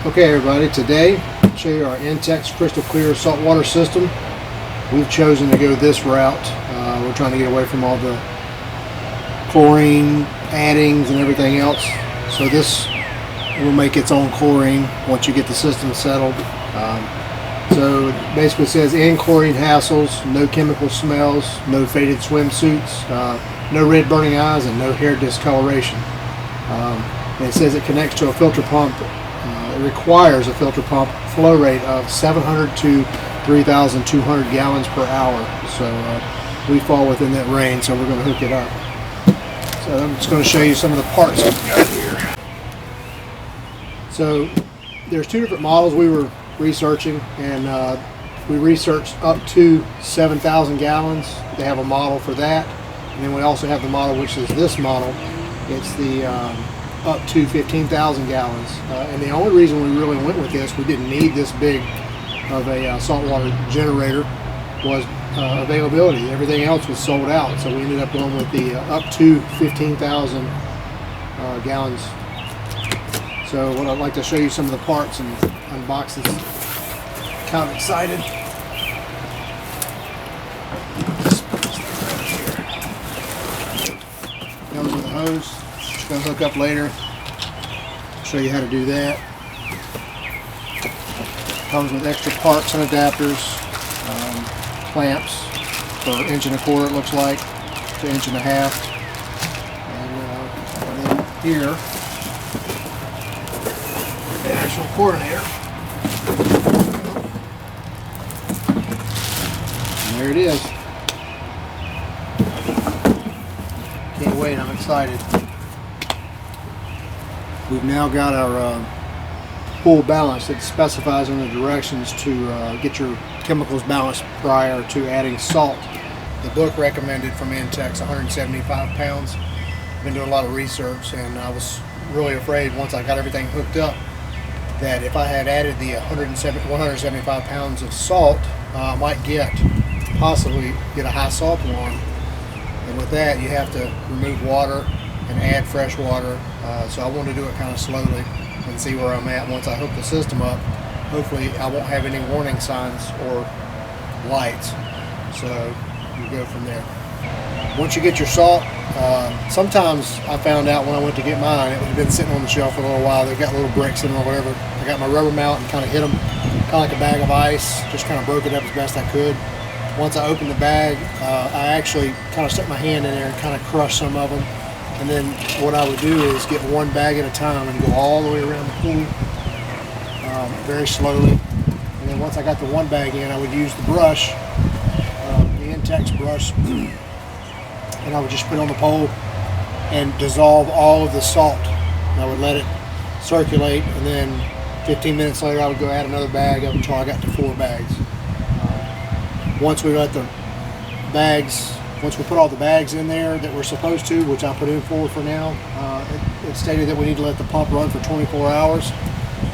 Okay everybody, today I'll show you our INTEX crystal clear saltwater system. We've chosen to go this route. We're trying to get away from all the chlorine addings and everything else. So this will make its own chlorine once you get the system settled. So it basically says end chlorine hassles, no chemical smells, no faded swimsuits, no red burning eyes, and no hair discoloration. And it says it connects to a filter pump. It requires a filter pump flow rate of 700 to 3,200 gallons per hour. So we fall within that range, so we're going to hook it up. So I'm just going to show you some of the parts we've got here. So there's two different models we were researching, and we researched up to 7,000 gallons. They have a model for that, and then we also have the model which is this model. It's the up to 15,000 gallons, and the only reason we really went with this, we didn't need this big of a saltwater generator, was availability. Everything else was sold out, so we ended up going with the up to 15,000 gallons. So what I'd like to show you some of the parts and unbox this. Kind of excited. Comes with a hose. Just going to hook up later. Show you how to do that. Comes with extra parts and adapters, clamps for 1.25 inches, it looks like, to 1.5 inches. And then here, the actual coordinator. And there it is. Can't wait, I'm excited. We've now got our pool balance. It specifies in the directions to get your chemicals balanced prior to adding salt. The book recommended from INTEX 175 pounds. I've been doing a lot of research, and I was really afraid once I got everything hooked up that if I had added the 175 pounds of salt, I might possibly get a high salt alarm. And with that, you have to remove water and add fresh water. So I want to do it kind of slowly and see where I'm at once I hook the system up. Hopefully I won't have any warning signs or lights. So you go from there. Once you get your salt, sometimes I found out when I went to get mine, it had been sitting on the shelf for a little while. They've got little bricks in them or whatever. I got my rubber mallet and kind of hit them, kind of like a bag of ice, just kind of broke it up as best I could. Once I opened the bag, I actually kind of stuck my hand in there and kind of crushed some of them. And then what I would do is get one bag at a time and go all the way around the pool very slowly. And then once I got the one bag in, I would use the brush, the INTEX brush, and I would just put it on the pole and dissolve all of the salt. And I would let it circulate, and then 15 minutes later I would go add another bag up until I got to 4 bags. Once we put all the bags in there that we're supposed to, which I put in for now, it stated that we need to let the pump run for 24 hours,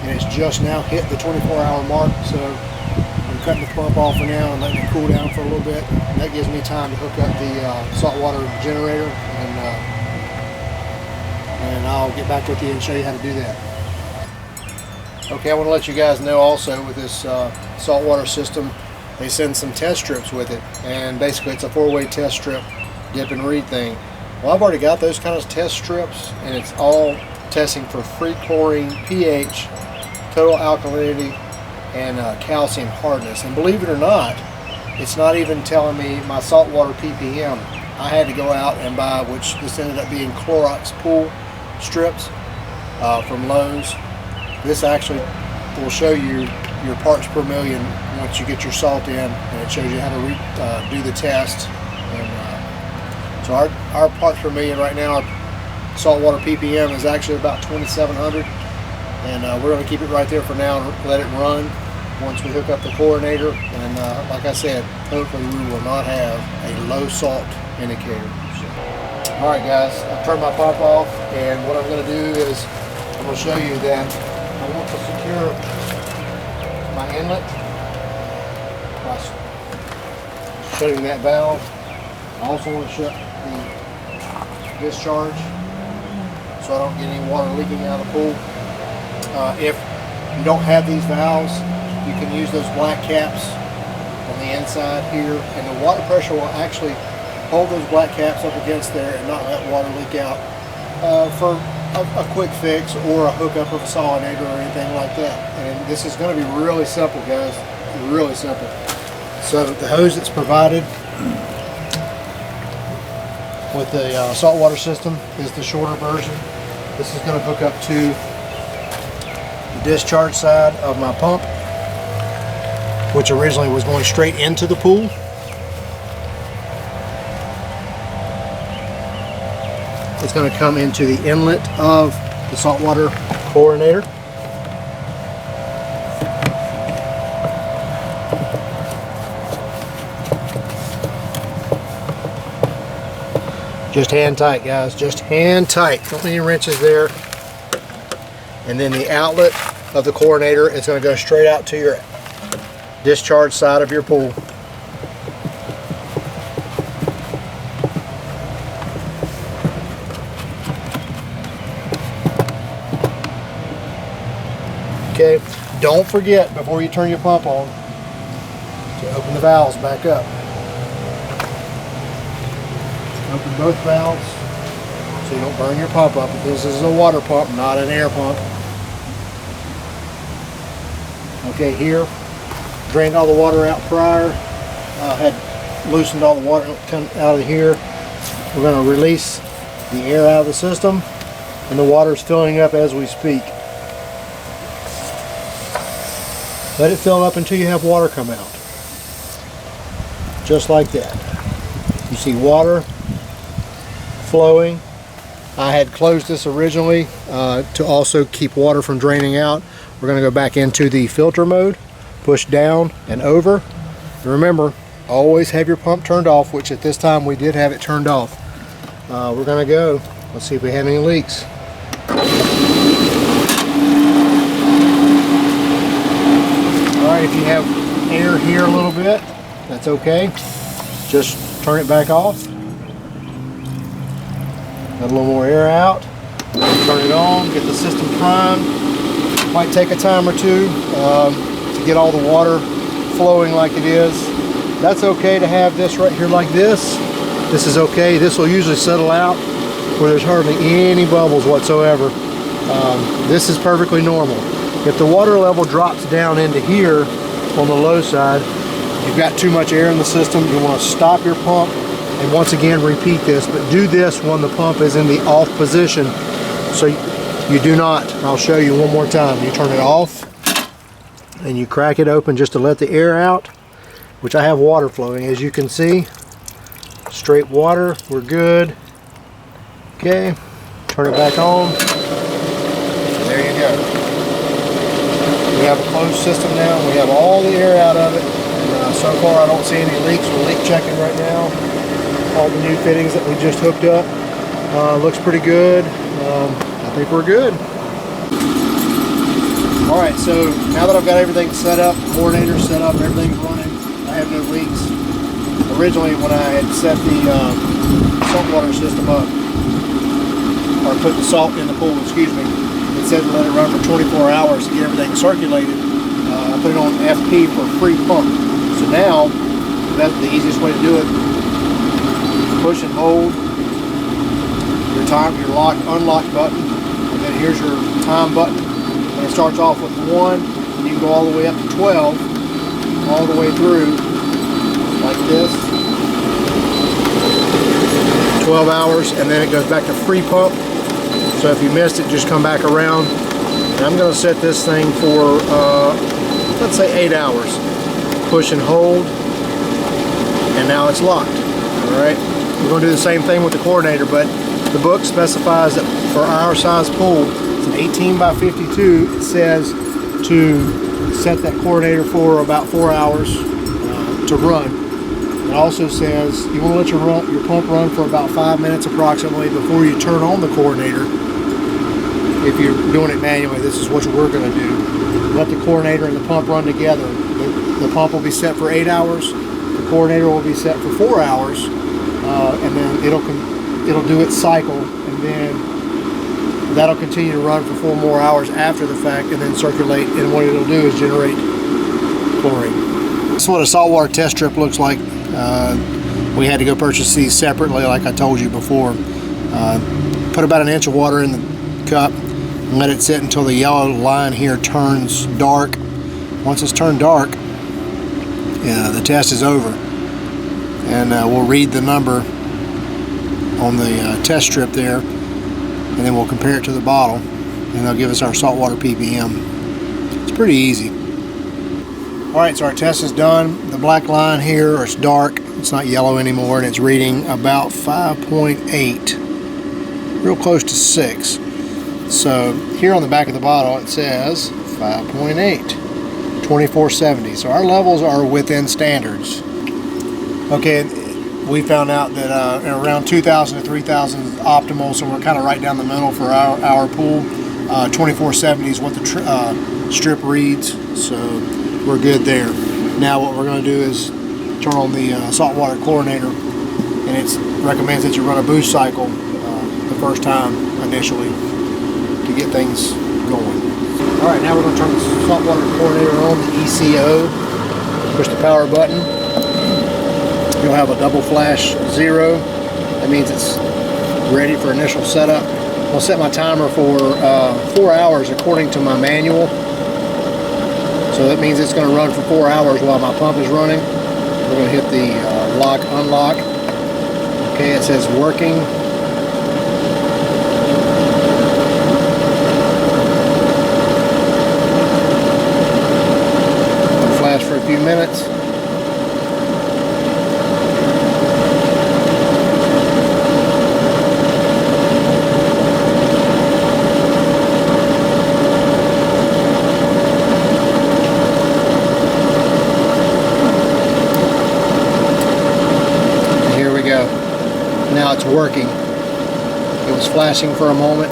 and it's just now hit the 24-hour mark, so I'm cutting the pump off for now and letting it cool down for a little bit, and that gives me time to hook up the saltwater generator, and I'll get back with you and show you how to do that. Okay, I want to let you guys know also with this saltwater system, they send some test strips with it, and basically it's a 4-way test strip dip and read thing. Well, I've already got those kind of test strips, and it's all testing for free chlorine, pH, total alkalinity, and calcium hardness. And believe it or not, it's not even telling me my saltwater ppm. I had to go out and buy, which this ended up being Clorox pool strips from Lowe's. This actually will show you your parts per million once you get your salt in, and it shows you how to do the test. And so our parts per million right now, our saltwater ppm is actually about 2,700, and we're going to keep it right there for now and let it run once we hook up the chlorinator. And like I said, hopefully we will not have a low salt indicator. So, all right guys, I've turned my pump off, and what I'm going to do is I'm going to show you that I want to secure my inlet by shutting that valve. I also want to shut the discharge so I don't get any water leaking out of the pool. If you don't have these valves, you can use those black caps on the inside here, and the water pressure will actually hold those black caps up against there and not let water leak out for a quick fix or a hookup of a solenoid or anything like that. And this is going to be really simple, guys, really simple. So the hose that's provided with the saltwater system is the shorter version. This is going to hook up to the discharge side of my pump, which originally was going straight into the pool. It's going to come into the inlet of the saltwater chlorinator. Just hand tight, guys, just hand tight. Don't need any wrenches there. And then the outlet of the chlorinator is going to go straight out to your discharge side of your pool. Okay, don't forget before you turn your pump on to open the valves back up. Open both valves so you don't burn your pump up. This is a water pump, not an air pump. Okay, here, drained all the water out prior. Had loosened all the water come out of here. We're going to release the air out of the system, and the water is filling up as we speak. Let it fill up until you have water come out. Just like that. You see water flowing. I had closed this originally to also keep water from draining out. We're going to go back into the filter mode, push down and over. And remember, always have your pump turned off, which at this time we did have it turned off. We're going to go. Let's see if we have any leaks. Alright, if you have air here a little bit, that's okay. Just turn it back off. Got a little more air out. Turn it on, get the system primed. Might take a time or two to get all the water flowing like it is. That's okay to have this right here like this. This is okay. This will usually settle out where there's hardly any bubbles whatsoever. This is perfectly normal. If the water level drops down into here on the low side, you've got too much air in the system. You want to stop your pump and once again repeat this, but do this when the pump is in the off position. So you do not, I'll show you one more time. You turn it off and you crack it open just to let the air out, which I have water flowing, as you can see. Straight water, we're good. Okay, turn it back on. There you go. We have a closed system now. We have all the air out of it. And, so far I don't see any leaks. We're leak checking right now. All the new fittings that we just hooked up. Looks pretty good. I think we're good. Alright, so now that I've got everything set up, chlorinator set up, everything's running, I have no leaks. Originally when I had set the saltwater system up, or put the salt in the pool, excuse me, it said to let it run for 24 hours to get everything circulated. I put it on FP for free pump. So now, that's the easiest way to do it. Push and hold your time, your lock, unlock button, and then here's your time button. And it starts off with 1, and you can go all the way up to 12, all the way through, like this. 12 hours, and then it goes back to free pump. So if you missed it, just come back around. And I'm going to set this thing for, let's say 8 hours. Push and hold, and now it's locked. Alright, we're going to do the same thing with the chlorinator, but the book specifies that for our size pool, it's an 18 by 52, it says to set that chlorinator for about 4 hours to run. It also says you want to let your pump run for about 5 minutes approximately before you turn on the chlorinator. If you're doing it manually, this is what we're going to do. Let the chlorinator and the pump run together. The pump will be set for 8 hours. The chlorinator will be set for 4 hours, and then it'll do its cycle, and then That'll continue to run for 4 more hours after the fact and then circulate, and what it'll do is generate chlorine. This is what a saltwater test strip looks like. We had to go purchase these separately like I told you before. Put about an inch of water in the cup and let it sit until the yellow line here turns dark. Once it's turned dark, the test is over, and we'll read the number on the test strip there, and then we'll compare it to the bottle, and they'll give us our saltwater ppm. It's pretty easy. Alright, so our test is done. The black line here, it's dark, it's not yellow anymore, and it's reading about 5.8, real close to 6. So here on the back of the bottle it says 5.8, 2470. So our levels are within standards. Okay, we found out that around 2,000 to 3,000 is optimal, so we're kind of right down the middle for our pool. 2470 is what the strip reads, so we're good there. Now what we're going to do is turn on the saltwater chlorinator, and it recommends that you run a boost cycle the first time initially to get things going. Alright, now we're going to turn the saltwater chlorinator on, the E.C.O. Push the power button. You'll have a double flash 0. That means it's ready for initial setup. I'll set my timer for 4 hours according to my manual. So that means it's going to run for 4 hours while my pump is running. We're going to hit the lock, unlock. Okay, it says working. Flash for a few minutes. Now it's working. It was flashing for a moment,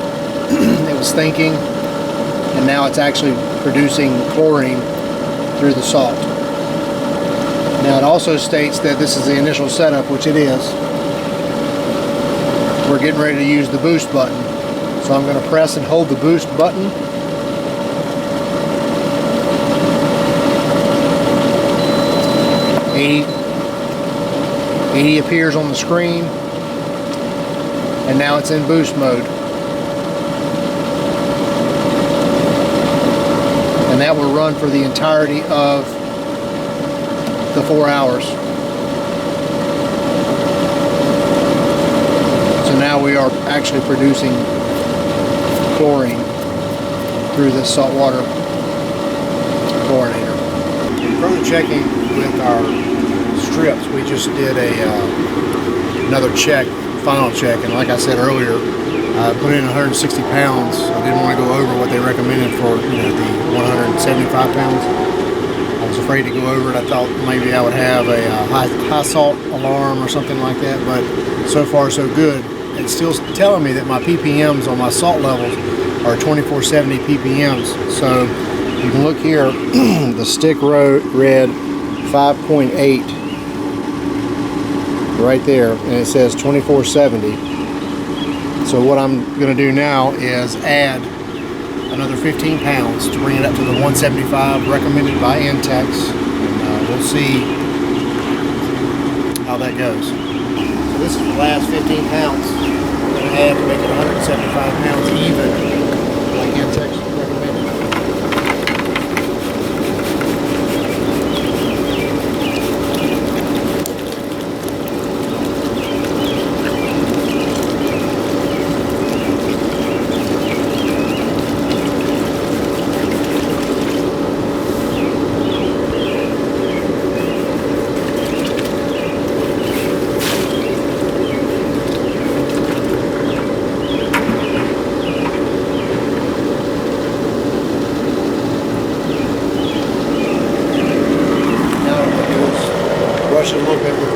it was thinking, and now it's actually producing chlorine through the salt. Now it also states that this is the initial setup, which it is. We're getting ready to use the boost button. So I'm going to press and hold the boost button. "80" appears on the screen. And now it's in boost mode. And that will run for the entirety of the 4 hours. So now we are actually producing chlorine through this saltwater chlorinator. In further checking with our strips, we just did another check, final check, and like I said earlier, I put in 160 pounds. I didn't want to go over what they recommended for the 175 pounds. I was afraid to go over it. I thought maybe I would have a high salt alarm or something like that, but so far so good. It's still telling me that my ppms on my salt levels are 2470 ppms. So you can look here, the stick read 5.8 right there, and it says 2470. So what I'm going to do now is add another 15 pounds to bring it up to the 175 recommended by INTEX, and we'll see how that goes. So this is the last 15 pounds we're going to add to make it 175 pounds even, like INTEX recommended. Brush it a little bit with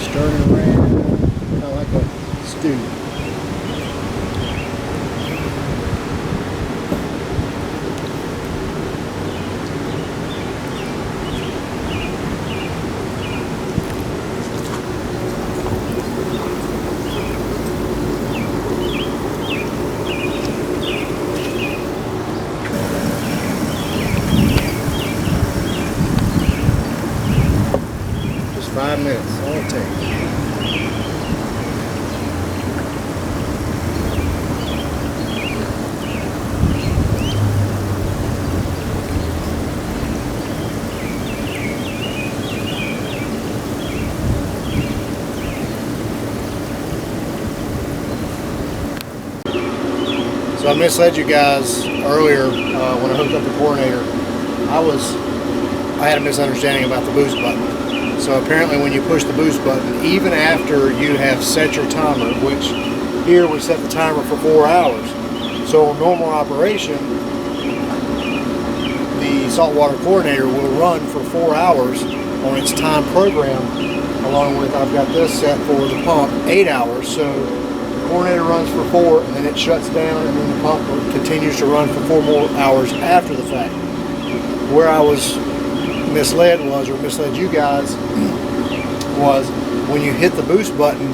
stirring around, kind of like a stew. 5 minutes, all it takes. So I misled you guys earlier when I hooked up the chlorinator. I had a misunderstanding about the boost button. So apparently when you push the boost button, even after you have set your timer, which here we set the timer for 4 hours. So on normal operation, the saltwater chlorinator will run for 4 hours on its time program, along with, I've got this set for the pump, 8 hours. So chlorinator runs for 4 and then it shuts down, and then the pump continues to run for 4 more hours after the fact. Where I was misled you guys, was when you hit the boost button,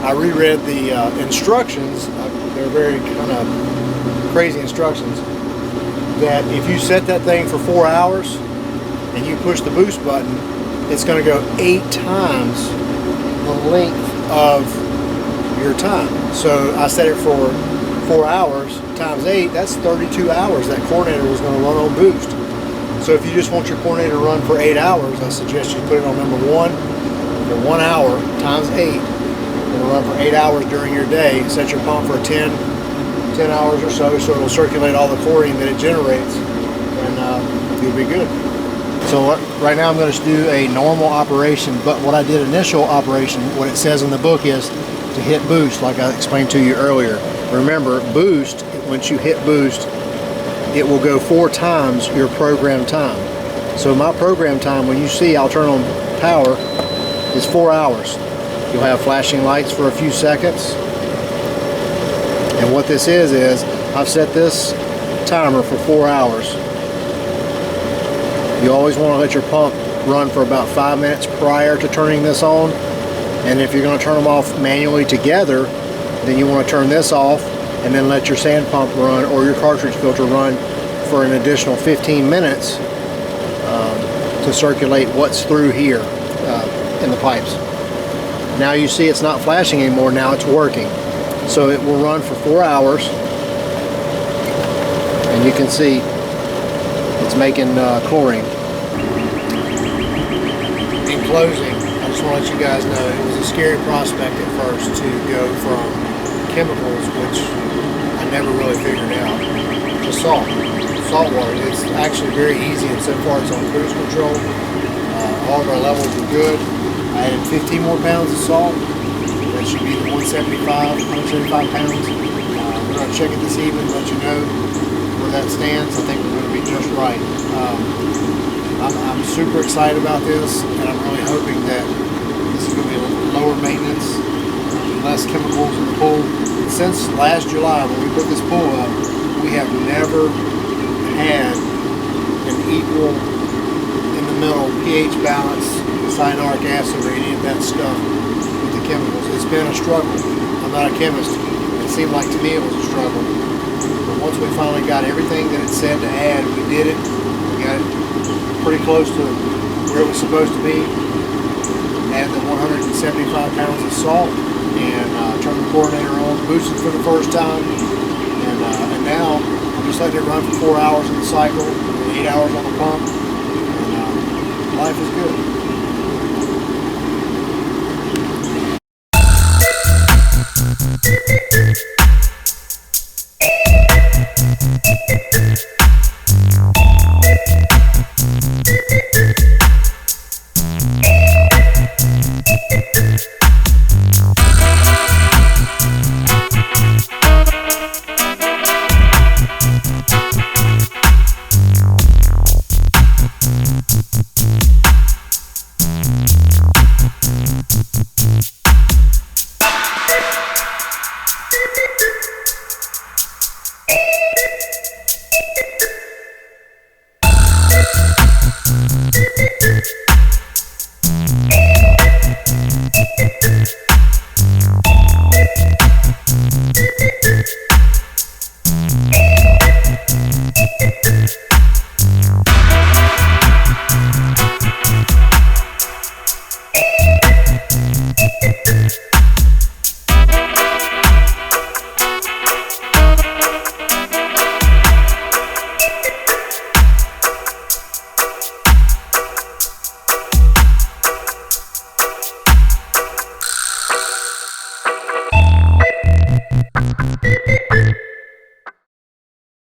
I reread the instructions. They're very kind of crazy instructions, that if you set that thing for 4 hours and you push the boost button, it's going to go 8 times the length of your time. So I set it for 4 hours times 8, that's 32 hours that chlorinator was going to run on boost. So if you just want your chlorinator to run for 8 hours, I suggest you put it on number 1 for 1 hour times 8. It'll run for 8 hours during your day. Set your pump for 10 hours or so it'll circulate all the chlorine that it generates, and you'll be good. So right now I'm going to do a normal operation, but what I did initial operation, what it says in the book is to hit boost, like I explained to you earlier. Remember, boost, once you hit boost, it will go 4 times your program time. So my program time, when you see I'll turn on power, is 4 hours. You'll have flashing lights for a few seconds. And what this is I've set this timer for 4 hours. You always want to let your pump run for about 5 minutes prior to turning this on. And if you're going to turn them off manually together, then you want to turn this off and then let your sand pump run or your cartridge filter run for an additional 15 minutes to circulate what's through here in the pipes. Now you see it's not flashing anymore, now it's working. So it will run for 4 hours, and you can see it's making chlorine. In closing, I just want to let you guys know it was a scary prospect at first to go from chemicals, which I never really figured out, to salt water. It's actually very easy, and so far it's on cruise control. All of our levels are good. I added 15 more pounds of salt. That should be the 175 pounds. We're going to check it this evening, let you know where that stands. I think we're going to be just right. I'm super excited about this, and I'm really hoping that this is going to be a little lower maintenance, less chemicals in the pool. Since last July, when we put this pool up, we have never had an equal in the middle pH balance, cyanuric acid, or any of that stuff with the chemicals. It's been a struggle. I'm not a chemist. It seemed like to me it was a struggle. But once we finally got everything that it said to add, we did it. We got it pretty close to where it was supposed to be. Add the 175 pounds of salt and turn the chlorinator on, boosted for the first time. And now I'm just letting it run for 4 hours in the cycle, 8 hours on the pump. And life is good.